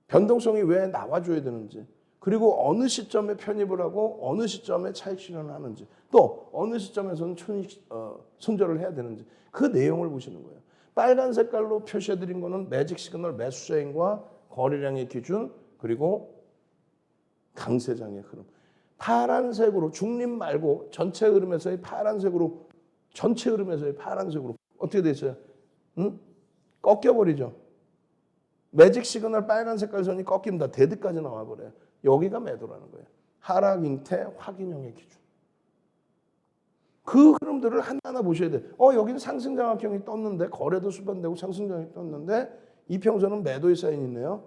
변동성이 왜 나와줘야 되는지 그리고 어느 시점에 편입을 하고 어느 시점에 차익 실현을 하는지 또 어느 시점에서는 손절을 해야 되는지 그 내용을 보시는 거예요. 빨간 색깔로 표시해드린 거는 매직 시그널 매수자인과 거래량의 기준 그리고 강세장의 흐름. 파란색으로 중립 말고 전체 흐름에서의 파란색으로 전체 흐름에서의 파란색으로 어떻게 돼 있어요? 꺾여버리죠. 매직 시그널 빨간 색깔 선이 꺾입니다. 데드까지 나와버려요. 여기가 매도라는 거예요. 하락 잉태 확인형의 기준. 그 흐름들을 하나하나 보셔야 돼요. 여기는 상승장악형이 떴는데 거래도 수반되고 상승장악형이 떴는데 이평선은 매도의 사인이 있네요.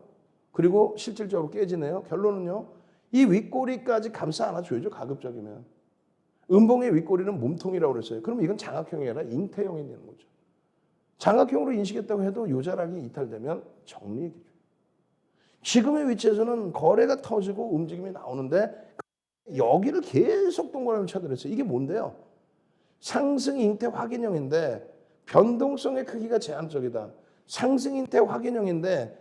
그리고 실질적으로 깨지네요. 결론은요. 이 윗꼬리까지 감싸 안아줘야죠. 가급적이면. 음봉의 윗꼬리는 몸통이라고 그랬어요. 그럼 이건 장악형이 아니라 잉태형이 되는 거죠. 장악형으로 인식했다고 해도 요자락이 이탈되면 정리의 기준. 지금의 위치에서는 거래가 터지고 움직임이 나오는데 여기를 계속 동그라미를 쳐들었어요. 이게 뭔데요? 상승 잉태 확인형인데 변동성의 크기가 제한적이다. 상승 잉태 확인형인데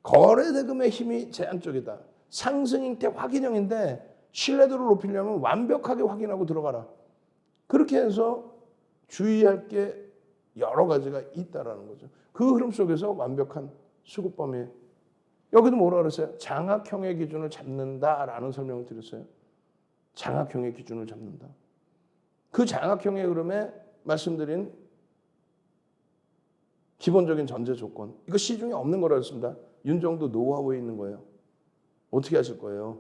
거래 대금의 힘이 제한적이다. 상승 잉태 확인형인데 신뢰도를 높이려면 완벽하게 확인하고 들어가라. 그렇게 해서 주의할 게 여러 가지가 있다라는 거죠. 그 흐름 속에서 완벽한 수급 범위. 여기도 뭐라 그랬어요? 장악형의 기준을 잡는다라는 설명을 드렸어요. 장악형의 기준을 잡는다. 그 장악형의 흐름에 말씀드린 기본적인 전제 조건. 이거 시중에 없는 거라 했습니다. 윤정도 노하우에 있는 거예요. 어떻게 하실 거예요?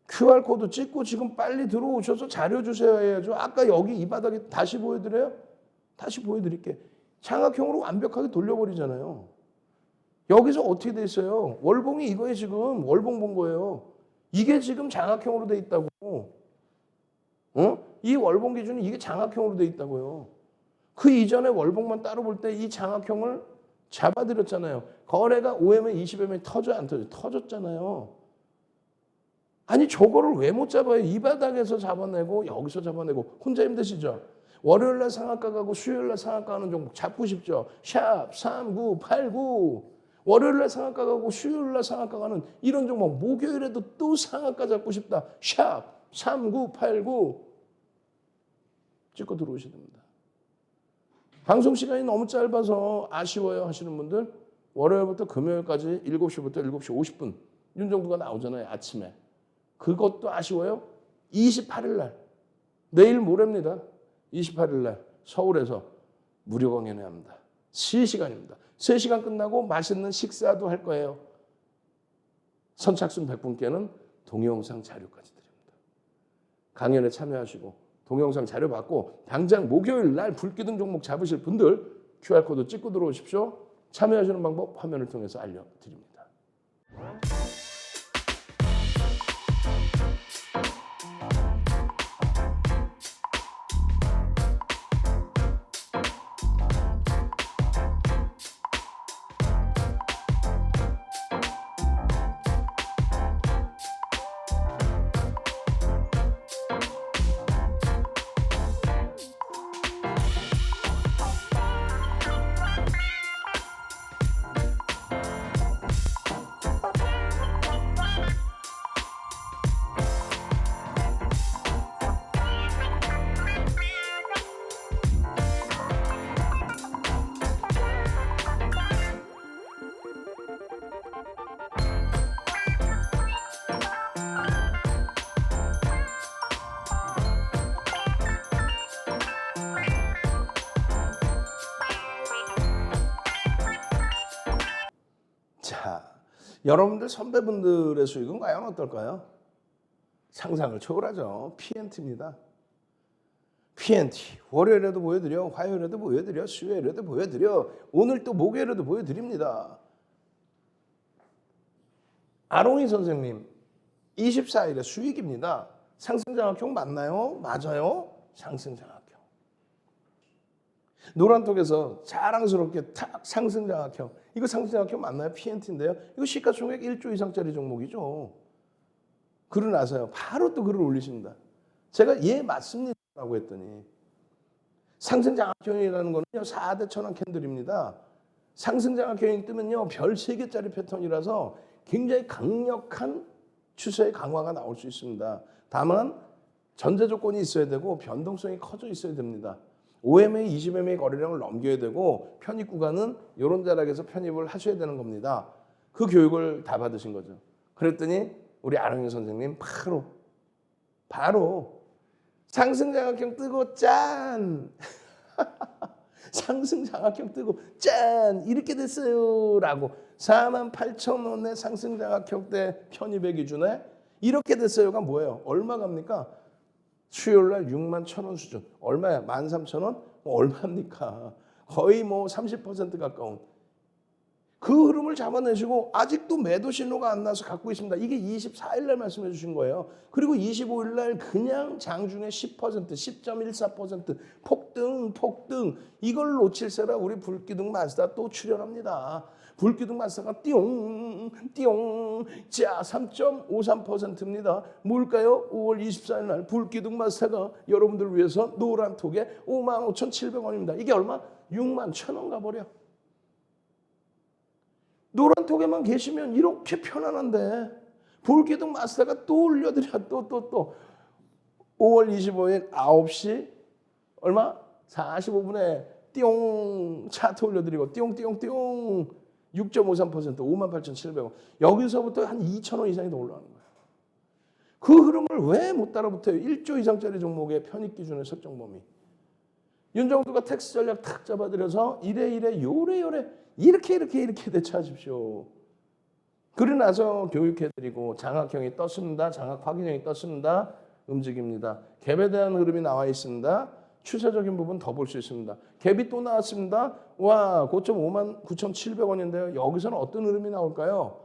QR코드 찍고 지금 빨리 들어오셔서 자료 주세요 해야죠. 아까 여기 이 바닥에 다시 보여드려요? 다시 보여드릴게. 장악형으로 완벽하게 돌려버리잖아요. 여기서 어떻게 돼 있어요? 월봉이 이거에 지금 월봉 본 거예요. 이게 지금 장악형으로 돼 있다고. 이 월봉 기준이 이게 장악형으로 돼 있다고요. 그 이전에 월봉만 따로 볼 때 이 장악형을 잡아드렸잖아요. 거래가 5M, 20M 터져 안 터져? 터졌잖아요. 아니 저거를 왜 못 잡아요? 이 바닥에서 잡아내고 여기서 잡아내고 혼자 힘드시죠? 월요일날 상한가 가고 수요일날 상한가 하는 종목 잡고 싶죠? 샵 3989 월요일날 상한가 가고 수요일날 상한가 가는 이런 종목 목요일에도 또 상한가 잡고 싶다. 샵 3989 찍고 들어오셔야 됩니다. 방송 시간이 너무 짧아서 아쉬워요 하시는 분들 월요일부터 금요일까지 7시부터 7시 50분 윤정도가 나오잖아요. 아침에. 그것도 아쉬워요? 28일 날 내일 모레입니다. 28일 날 서울에서 무료 강연회 합니다. 3시간입니다. 3시간 끝나고 맛있는 식사도 할 거예요. 선착순 100분께는 동영상 자료까지 드립니다. 강연에 참여하시고 동영상 자료 받고 당장 목요일 날 불기둥 종목 잡으실 분들 QR코드 찍고 들어오십시오. 참여하시는 방법 화면을 통해서 알려드립니다. 여러분들 선배분들의 수익은 과연 어떨까요? 상상을 초월하죠. PNT입니다. PNT. 월요일에도 보여드려, 화요일에도 보여드려, 수요일에도 보여드려, 오늘 또 목요일에도 보여드립니다. 아롱이 선생님 24일에 수익입니다. 상승장학형 맞나요? 맞아요. 상승장학형. 노란톡에서 자랑스럽게 상승장학형. 이거 상승장학형 맞나요? PNT인데요. 이거 시가총액 1조 이상짜리 종목이죠. 글을 나서요. 바로 또 글을 올리십니다. 제가 예 맞습니다 라고 했더니 상승장학형이라는 거는요 4대 천왕 캔들입니다. 상승장학형이 뜨면요 별 3개짜리 패턴이라서 굉장히 강력한 추세의 강화가 나올 수 있습니다. 다만 전제 조건이 있어야 되고 변동성이 커져 있어야 됩니다. 5MA, 20MA 거래량을 넘겨야 되고 편입 구간은 이런 자락에서 편입을 하셔야 되는 겁니다. 그 교육을 다 받으신 거죠. 그랬더니 우리 아롱이 선생님 바로 상승장학형 뜨고 짠! 상승장학형 뜨고 짠! 이렇게 됐어요 라고 48,000원의 상승장학형 때 편입의 기준에 이렇게 됐어요가 뭐예요? 얼마 갑니까? 수요일날 61,000원 수준. 얼마야? 13,000원? 얼마입니까? 거의 뭐 30% 가까운. 그 흐름을 잡아내시고 아직도 매도 신호가 안 나서 갖고 있습니다. 이게 24일 날 말씀해 주신 거예요. 그리고 25일 날 그냥 장중에 10%, 10.14% 폭등 이걸 놓칠세라 우리 불기둥 마스터 또 출연합니다. 불기둥 마스터가 띠용 자 3.53%입니다. 뭘까요? 5월 24일 날 불기둥 마스터가 여러분들 위해서 노란톡에 55,700원입니다. 이게 얼마? 61,000원 가버려. 노란톡에만 계시면 이렇게 편안한데 불기둥 마스터가 또 올려드려 또 5월 25일 9시 얼마? 45분에 띠용 차트 올려드리고 띠용 6.53% 58,700원. 여기서부터 한 2,000원 이상이 더 올라가는 거예요. 그 흐름을 왜 못 따라붙어요? 1조 이상짜리 종목의 편입 기준의 설정 범위. 윤정수가 텍스 전략 탁 잡아들여서 이래 요래 이렇게 대처하십시오. 그러고 나서 교육해드리고 장학형이 떴습니다. 장학 확인형이 떴습니다. 움직입니다. 갭에 대한 흐름이 나와 있습니다. 추세적인 부분 더 볼 수 있습니다. 갭이 또 나왔습니다. 와, 고점 59,700원인데요. 여기서는 어떤 흐름이 나올까요?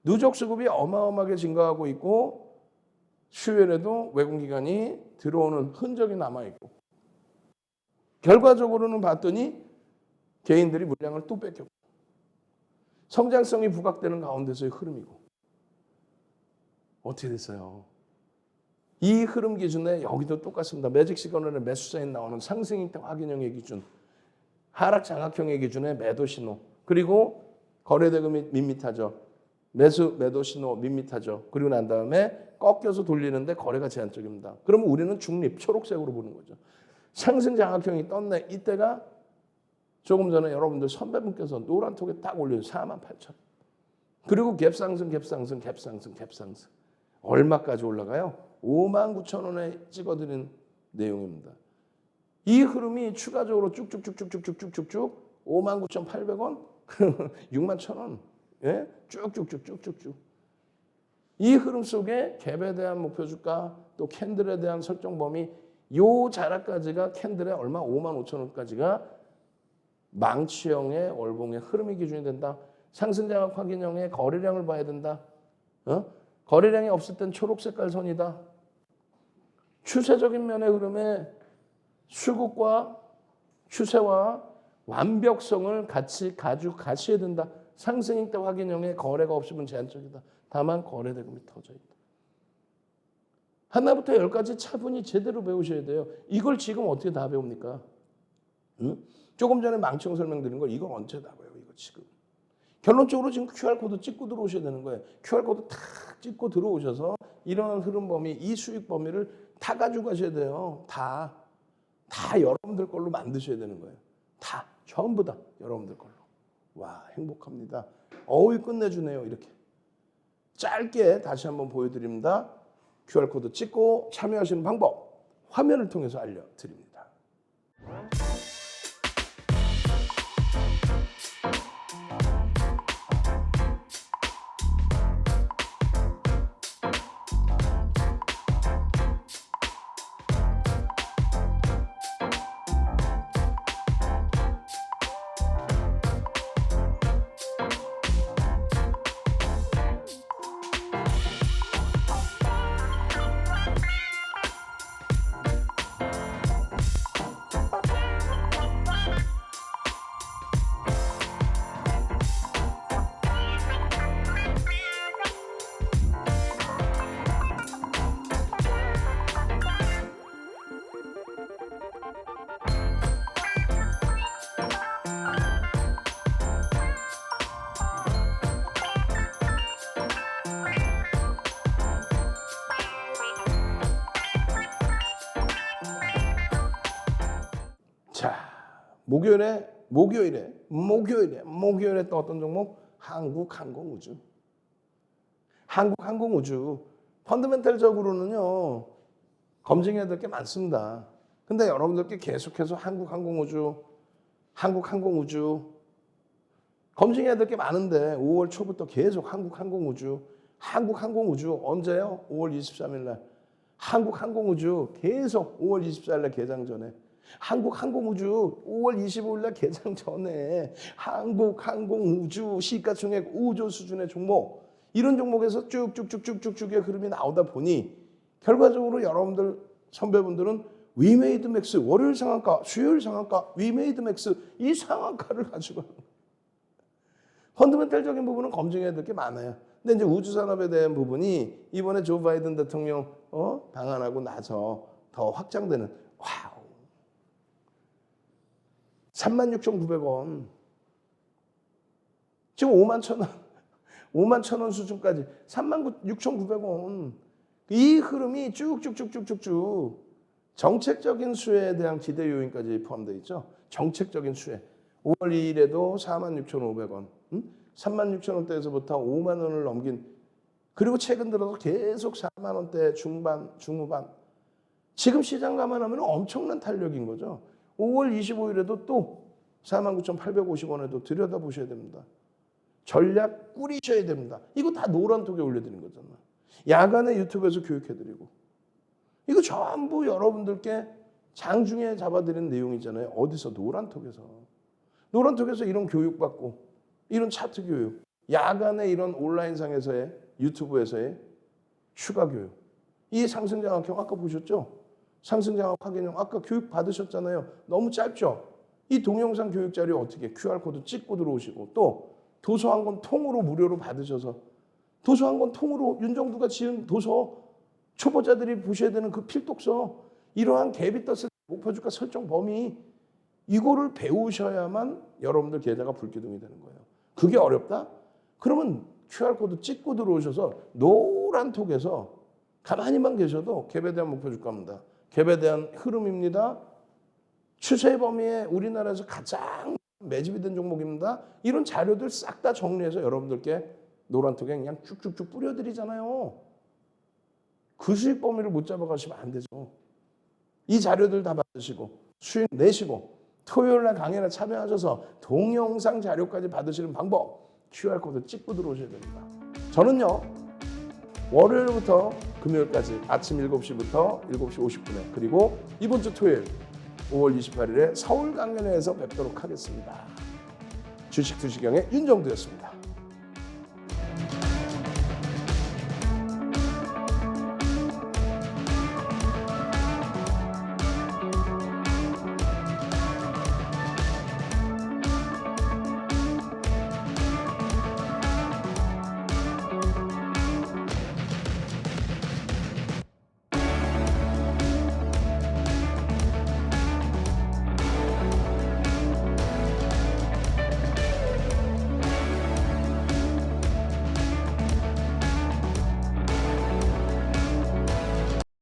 누적 수급이 어마어마하게 증가하고 있고 수요일에도 외국기관이 들어오는 흔적이 남아있고 결과적으로는 봤더니 개인들이 물량을 또 뺏겼고 성장성이 부각되는 가운데서의 흐름이고 어떻게 됐어요? 이 흐름 기준에 여기도 똑같습니다. 매직 시그널에 매수 사인 나오는 상승익대 확인형의 기준, 하락 장악형의 기준에 매도 신호, 그리고 거래대금이 밋밋하죠. 매도 신호 밋밋하죠. 그리고 난 다음에 꺾여서 돌리는데 거래가 제한적입니다. 그러면 우리는 중립, 초록색으로 보는 거죠. 상승 장악형이 떴네. 이때가 조금 전에 여러분들 선배분께서 노란톡에 딱 올린 48,000. 그리고 갭상승. 얼마까지 올라가요? 59,000원에 찍어드린 내용입니다. 이 흐름이 추가적으로 쭉쭉쭉쭉쭉쭉쭉쭉 59,800원, 61,000원, 예? 쭉쭉쭉쭉쭉쭉. 이 흐름 속에 갭에 대한 목표 주가 또 캔들에 대한 설정 범위 요 자락까지가 캔들에 얼마 55,000원까지가 망치형의 월봉의 흐름이 기준이 된다. 상승장악 확인형의 거래량을 봐야 된다. 거래량이 없을 땐 초록 색깔 선이다. 추세적인 면의 흐름에 수급과 추세와 완벽성을 같이 가셔야 된다. 상승익대 확인형의 거래가 없으면 제한적이다. 다만 거래대금이 터져 있다. 하나부터 10까지 차분히 제대로 배우셔야 돼요. 이걸 지금 어떻게 다 배웁니까? 조금 전에 망치형 설명드린 걸 이걸 언제 다 배워요? 이거 지금. 결론적으로 지금 QR코드 찍고 들어오셔야 되는 거예요. QR코드 탁 찍고 들어오셔서 이런 흐름 범위, 이 수익 범위를 다 가지고 가셔야 돼요. 다 여러분들 걸로 만드셔야 되는 거예요. 다, 전부 다 여러분들 걸로. 와, 행복합니다. 어우, 끝내주네요. 이렇게. 짧게 다시 한번 보여드립니다. QR코드 찍고 참여하시는 방법, 화면을 통해서 알려드립니다. 목요일에 또 어떤 종목? 한국항공우주. 한국항공우주. 펀더멘탈적으로는요. 검증해야 될 게 많습니다. 근데 여러분들께 계속해서 한국항공우주 검증해야 될 게 많은데 5월 초부터 계속 한국항공우주 언제요? 5월 23일 날. 한국항공우주 계속 5월 24일 날 개장 전에. 한국항공우주 5월 25일 날 개장 전에 한국항공우주 시가총액 5조 수준의 종목, 이런 종목에서 쭉쭉쭉쭉쭉의 흐름이 나오다 보니 결과적으로 여러분들 선배분들은 위메이드 맥스 월요일 상한가, 수요일 상한가, 위메이드 맥스 이 상한가를 가지고 펀더멘탈적인 부분은 검증해야 될 게 많아요. 근데 이제 우주 산업에 대한 부분이 이번에 조 바이든 대통령 방한하고 나서 더 확장되는, 와우. 36,900원. 지금 51,000원 수준까지 36,900원. 이 흐름이 쭉쭉쭉쭉쭉쭉 정책적인 수혜에 대한 기대 요인까지 포함되어 있죠. 정책적인 수혜. 5월 2일에도 46,500원. 36,000원대에서부터 5만 원을 넘긴, 그리고 최근 들어서 계속 4만 원대 중후반. 지금 시장 감안하면 엄청난 탄력인 거죠. 5월 25일에도 또 49,850원에도 들여다보셔야 됩니다. 전략 꾸리셔야 됩니다. 이거 다 노란톡에 올려드린 거잖아. 야간에 유튜브에서 교육해드리고. 이거 전부 여러분들께 장중에 잡아드린 내용이잖아요. 어디서? 노란톡에서. 노란톡에서 이런 교육받고, 이런 차트 교육, 야간에 이런 온라인상에서의, 유튜브에서의 추가 교육. 이 상승장학형 아까 보셨죠? 상승장학 확인형 아까 교육 받으셨잖아요. 너무 짧죠? 이 동영상 교육 자료 어떻게 QR코드 찍고 들어오시고, 또 도서 한 권 통으로 무료로 받으셔서, 도서 한 권 통으로 윤정두가 지은 도서, 초보자들이 보셔야 되는 그 필독서, 이러한 갭이 떴을 때 목표주가 설정 범위, 이거를 배우셔야만 여러분들 계좌가 불기둥이 되는 거예요. 그게 어렵다? 그러면 QR코드 찍고 들어오셔서 노란톡에서 가만히만 계셔도 갭에 대한 목표주가입니다. 갭에 대한 흐름입니다. 추세 범위에 우리나라에서 가장 매집이 된 종목입니다. 이런 자료들 싹 다 정리해서 여러분들께 노란톡에 그냥 쭉쭉쭉 뿌려드리잖아요. 그 수익 범위를 못 잡아가시면 안 되죠. 이 자료들 다 받으시고 수익 내시고 토요일날 강연에 참여하셔서 동영상 자료까지 받으시는 방법, QR코드 찍고 들어오셔야 됩니다. 저는요, 월요일부터 금요일까지 아침 7시부터 7시 50분에, 그리고 이번 주 토요일 5월 28일에 서울 강연회에서 뵙도록 하겠습니다. 주식 투시경의 윤정두였습니다.